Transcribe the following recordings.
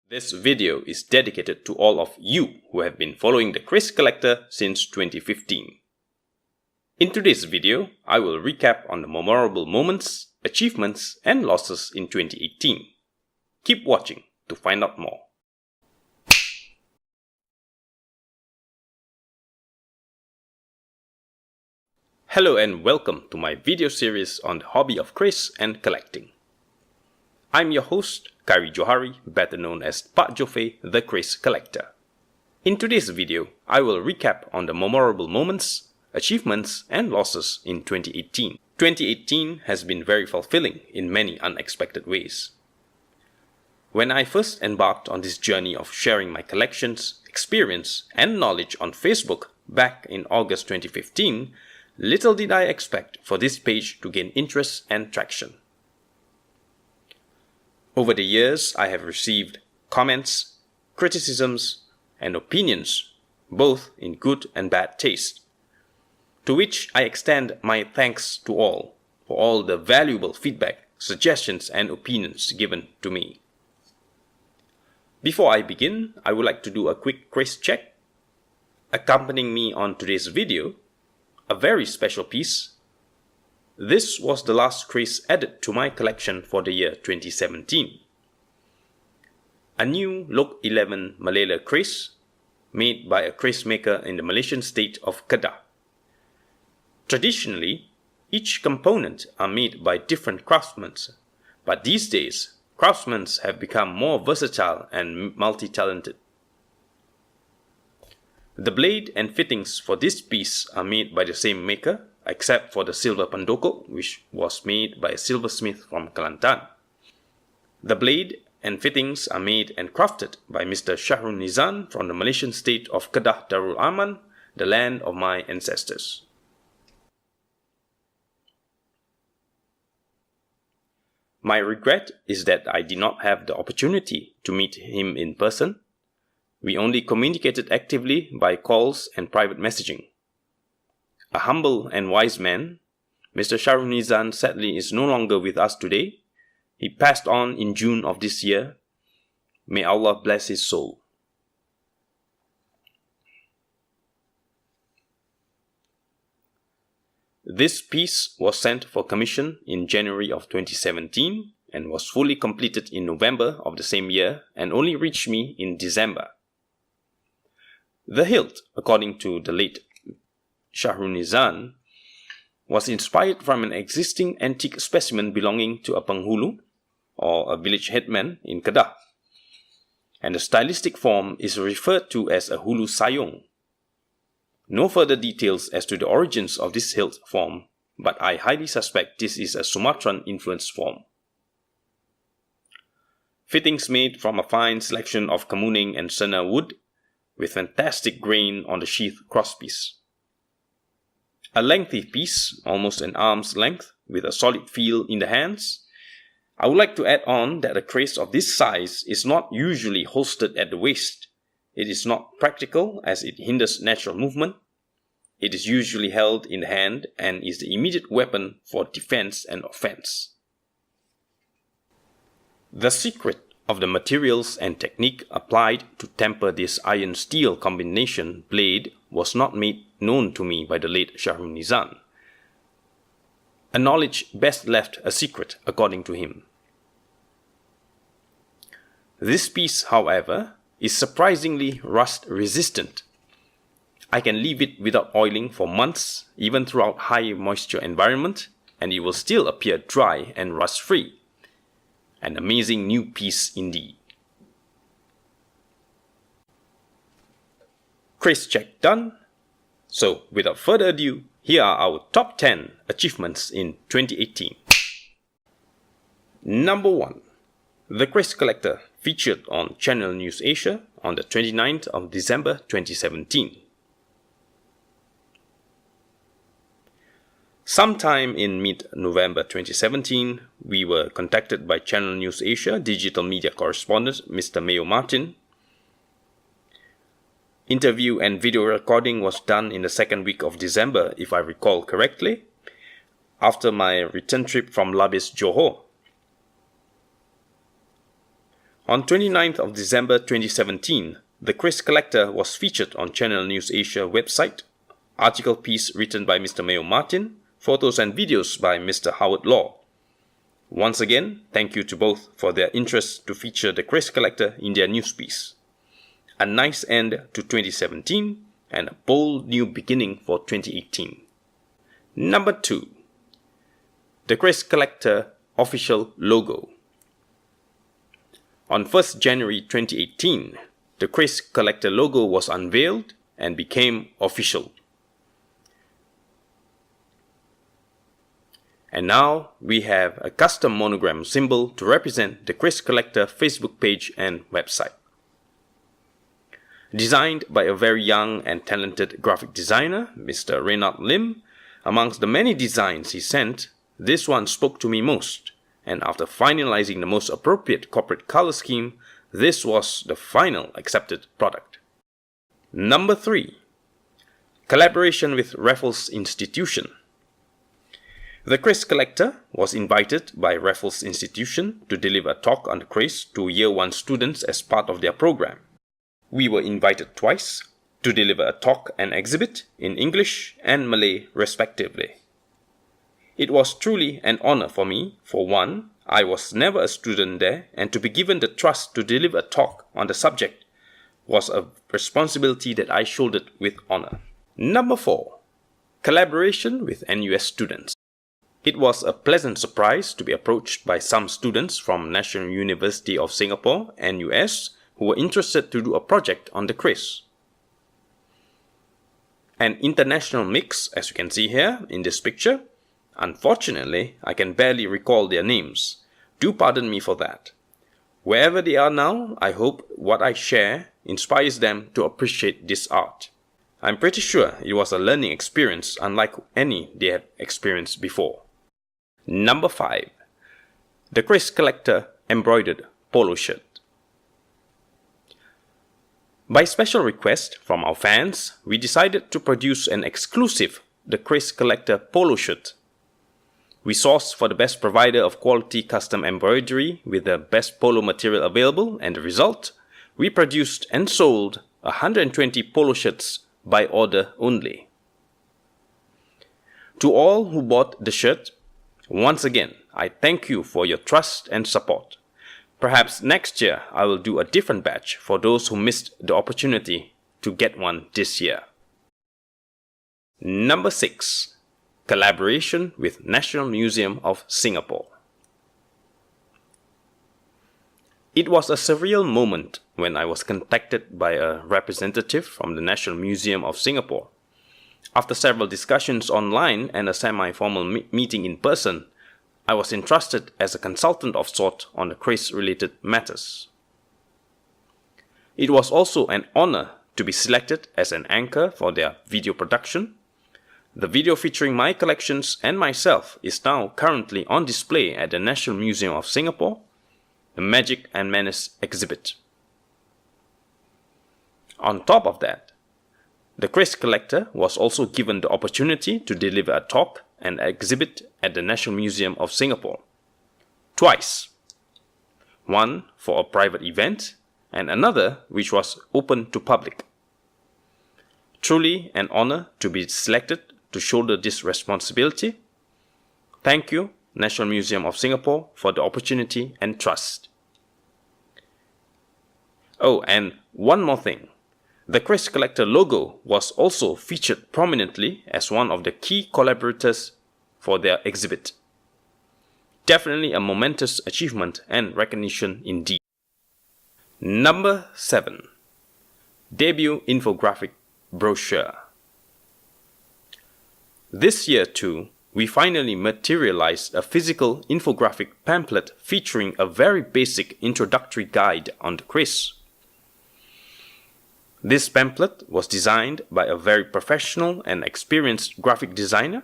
This video is dedicated to all of you who have been following the Keris Collector since 2015. In today's video, I will recap on the memorable moments, achievements and losses in 2018. Keep watching to find out more. Hello and welcome to my video series on the hobby of Keris and collecting. I'm your host, Khairi Johari, better known as Pak JoFe, the Keris Collector. In today's video, I will recap on the memorable moments, achievements and losses in 2018. 2018 has been very fulfilling in many unexpected ways. When I first embarked on this journey of sharing my collections, experience and knowledge on Facebook back in August 2015, little did I expect for this page to gain interest and traction. Over the years, I have received comments, criticisms, and opinions, both in good and bad taste, to which I extend my thanks to all for all the valuable feedback, suggestions, and opinions given to me. Before I begin, I would like to do a quick Keris check. Accompanying me on today's video, a very special piece. This was the last Keris added to my collection for the year 2017. A new Lok 11 Malaya Keris made by a Keris maker in the Malaysian state of Kedah. Traditionally, each component are made by different craftsmen, but these days, craftsmen have become more versatile and multi-talented. The blade and fittings for this piece are made by the same maker, except for the silver pandoko, which was made by a silversmith from Kelantan. The blade and fittings are made and crafted by Mr. Shahrul Nizam from the Malaysian state of Kedah Darul Aman, the land of my ancestors. My regret is that I did not have the opportunity to meet him in person. We only communicated actively by calls and private messaging. A humble and wise man, Mr. Shahrul Nizam sadly is no longer with us today. He passed on in June of this year. May Allah bless his soul. This piece was sent for commission in January of 2017 and was fully completed in November of the same year and only reached me in December. The hilt, according to the late Shahrul Nizam, was inspired from an existing antique specimen belonging to a penghulu, or a village headman in Kedah, and the stylistic form is referred to as a hulu sayong. No further details as to the origins of this hilt form, but I highly suspect this is a Sumatran influenced form. Fittings made from a fine selection of kemuning and sena wood, with fantastic grain on the sheath crosspiece. A lengthy piece, almost an arm's length, with a solid feel in the hands. I would like to add on that a Keris of this size is not usually holstered at the waist. It is not practical as it hinders natural movement. It is usually held in the hand and is the immediate weapon for defense and offense. The secret of the materials and technique applied to temper this iron-steel combination blade was not made known to me by the late Shahrul Nizam. A knowledge best left a secret, according to him. This piece, however, is surprisingly rust-resistant. I can leave it without oiling for months, even throughout high moisture environment, and it will still appear dry and rust-free. An amazing new piece indeed. Keris check done. So, without further ado, here are our top 10 achievements in 2018. Number 1. The Keris Collector featured on Channel News Asia on the 29th of December 2017. Sometime in mid-November 2017, we were contacted by Channel News Asia digital media correspondent Mr. Mayo Martin. Interview and video recording was done in the second week of December, if I recall correctly, after my return trip from Labis, Johor. On 29th of December 2017, the Keris Collector was featured on Channel News Asia website, article piece written by Mr. Mayo Martin, photos and videos by Mr. Howard Law. Once again, thank you to both for their interest to feature the Keris Collector in their news piece. A nice end to 2017 and a bold new beginning for 2018. Number 2. The Keris Collector official logo. On 1st January 2018, the Keris Collector logo was unveiled and became official. And now we have a custom monogram symbol to represent the Keris Collector Facebook page and website. Designed by a very young and talented graphic designer, Mr. Reynald Lim, amongst the many designs he sent, this one spoke to me most, and after finalizing the most appropriate corporate color scheme, this was the final accepted product. Number 3. Collaboration with Raffles Institution. The Keris Collector was invited by Raffles Institution to deliver a talk on the Keris to Year 1 students as part of their program. We were invited twice to deliver a talk and exhibit in English and Malay respectively. It was truly an honor for me. For one, I was never a student there, and to be given the trust to deliver a talk on the subject was a responsibility that I shouldered with honor. Number 4. Collaboration with NUS students. It was a pleasant surprise to be approached by some students from National University of Singapore, NUS, who were interested to do a project on the Keris. An international mix, as you can see here in this picture. Unfortunately, I can barely recall their names. Do pardon me for that. Wherever they are now, I hope what I share inspires them to appreciate this art. I'm pretty sure it was a learning experience unlike any they have experienced before. Number 5. The Keris Collector embroidered polo shirt. By special request from our fans, we decided to produce an exclusive The Keris Collector polo shirt. We sourced for the best provider of quality custom embroidery with the best polo material available, and the result, we produced and sold 120 polo shirts by order only. To all who bought the shirt, once again, I thank you for your trust and support. Perhaps next year I will do a different batch for those who missed the opportunity to get one this year. Number 6. Collaboration with National Museum of Singapore. It was a surreal moment when I was contacted by a representative from the National Museum of Singapore. After several discussions online and a semi-formal meeting in person, I was entrusted as a consultant of sort on the Keris-related matters. It was also an honor to be selected as an anchor for their video production. The video featuring my collections and myself is now currently on display at the National Museum of Singapore, the Magic and Menace exhibit. On top of that, the Keris Collector was also given the opportunity to deliver a talk and exhibit at the National Museum of Singapore. Twice. One for a private event and another which was open to public. Truly an honor to be selected to shoulder this responsibility. Thank you, National Museum of Singapore, for the opportunity and trust. Oh, and one more thing. The Keris Collector logo was also featured prominently as one of the key collaborators for their exhibit. Definitely a momentous achievement and recognition indeed. Number 7. Debut infographic brochure. This year too, we finally materialized a physical infographic pamphlet featuring a very basic introductory guide on the Keris. This pamphlet was designed by a very professional and experienced graphic designer,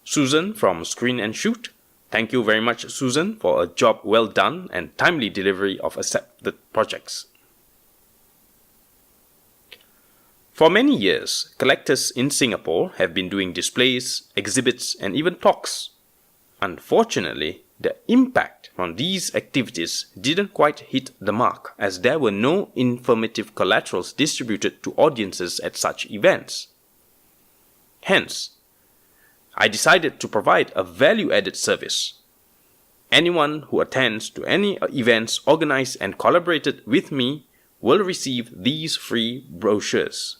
Susan from Screen and Shoot. Thank you very much, Susan, for a job well done and timely delivery of accepted projects. For many years, collectors in Singapore have been doing displays, exhibits, and even talks. Unfortunately, the impact from these activities didn't quite hit the mark, as there were no informative collaterals distributed to audiences at such events. Hence, I decided to provide a value-added service. Anyone who attends to any events organized and collaborated with me will receive these free brochures.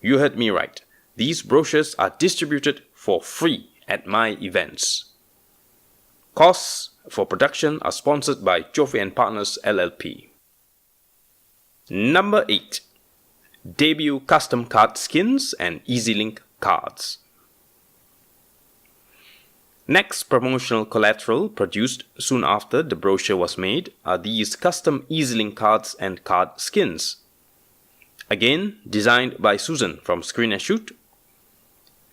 You heard me right. These brochures are distributed for free at my events. Costs for production are sponsored by JoFe and Partners LLP. Number 8. Debut custom card skins and EasyLink cards. Next promotional collateral produced soon after the brochure was made are these custom EasyLink cards and card skins. Again, designed by Susan from Screen and Shoot.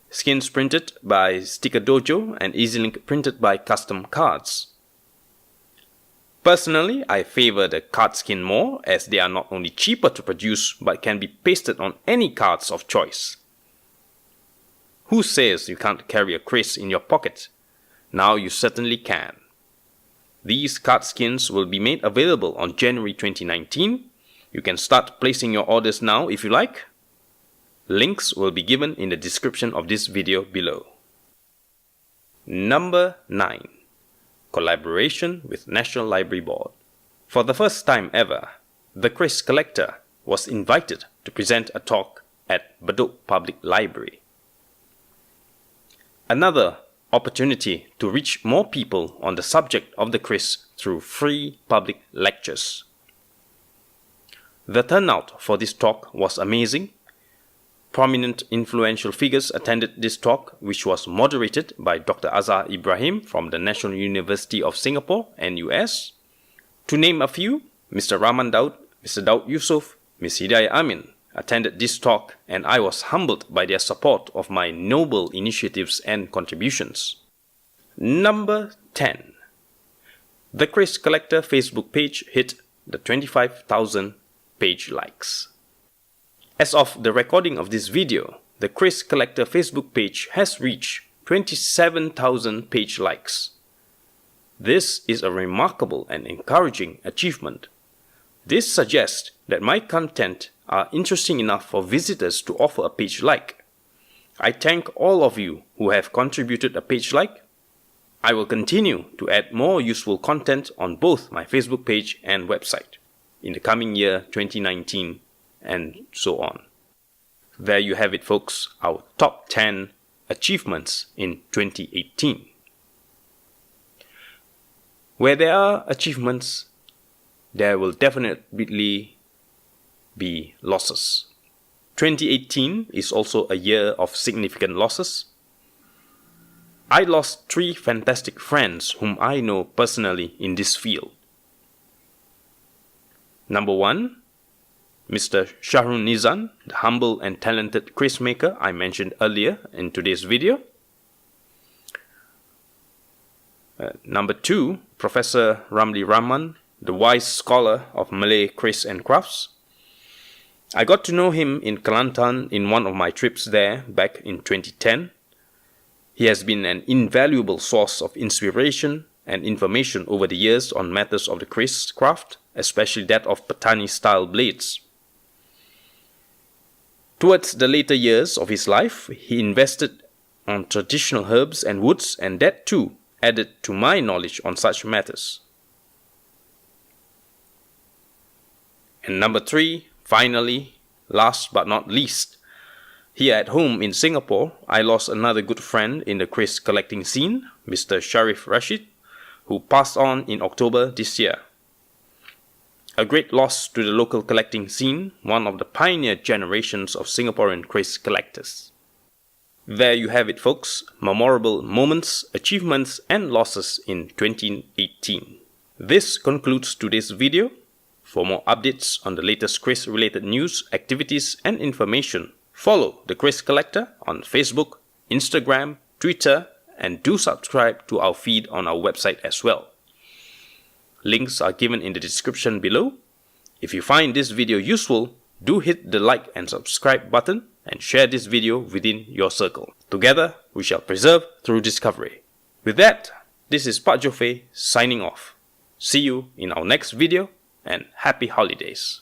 Skins printed by Sticker Dojo and EasyLink printed by Custom Cards. Personally, I favor the card skin more, as they are not only cheaper to produce but can be pasted on any cards of choice. Who says you can't carry a Kris in your pocket? Now you certainly can. These card skins will be made available on January 2019. You can start placing your orders now if you like. Links will be given in the description of this video below. Number 9. Collaboration with National Library Board. For the first time ever, the Keris Collector was invited to present a talk at Bedok Public Library. Another opportunity to reach more people on the subject of the Kris through free public lectures. The turnout for this talk was amazing. Prominent influential figures attended this talk, which was moderated by Dr. Azhar Ibrahim from the National University of Singapore, NUS. To name a few, Mr. Rahman Daud, Mr. Daud Yusof, Ms. Hidayah Amin attended this talk, and I was humbled by their support of my noble initiatives and contributions. Number 10. The Keris Collector Facebook page hit the 25,000 page likes. As of the recording of this video, the Keris Collector Facebook page has reached 27,000 page likes. This is a remarkable and encouraging achievement. This suggests that my content are interesting enough for visitors to offer a page like. I thank all of you who have contributed a page like. I will continue to add more useful content on both my Facebook page and website in the coming year 2019 and so on. There you have it, folks, our top 10 achievements in 2018. Where there are achievements, there will definitely be losses. 2018 is also a year of significant losses. I lost 3 fantastic friends whom I know personally in this field. Number 1, Mr. Shahrun Nizan, the humble and talented Kris maker I mentioned earlier in today's video. Number 2, Professor Ramli Rahman, the wise scholar of Malay Kris and crafts. I got to know him in Kelantan in one of my trips there back in 2010. He has been an invaluable source of inspiration and information over the years on matters of the Kris craft, especially that of Patani-style blades. Towards the later years of his life, he invested on traditional herbs and woods, and that too added to my knowledge on such matters. And number 3, finally, last but not least, here at home in Singapore, I lost another good friend in the Kris collecting scene, Mr. Sharif Rashid, who passed on in October this year. A great loss to the local collecting scene, one of the pioneer generations of Singaporean Kris collectors. There you have it, folks, memorable moments, achievements and losses in 2018. This concludes today's video. For more updates on the latest Kris related news, activities and information, follow the Keris Collector on Facebook, Instagram, Twitter, and do subscribe to our feed on our website as well. Links are given in the description below. If you find this video useful, do hit the like and subscribe button and share this video within your circle. Together, we shall preserve through discovery. With that, This is Pak JoFe signing off. See you in our next video and happy holidays.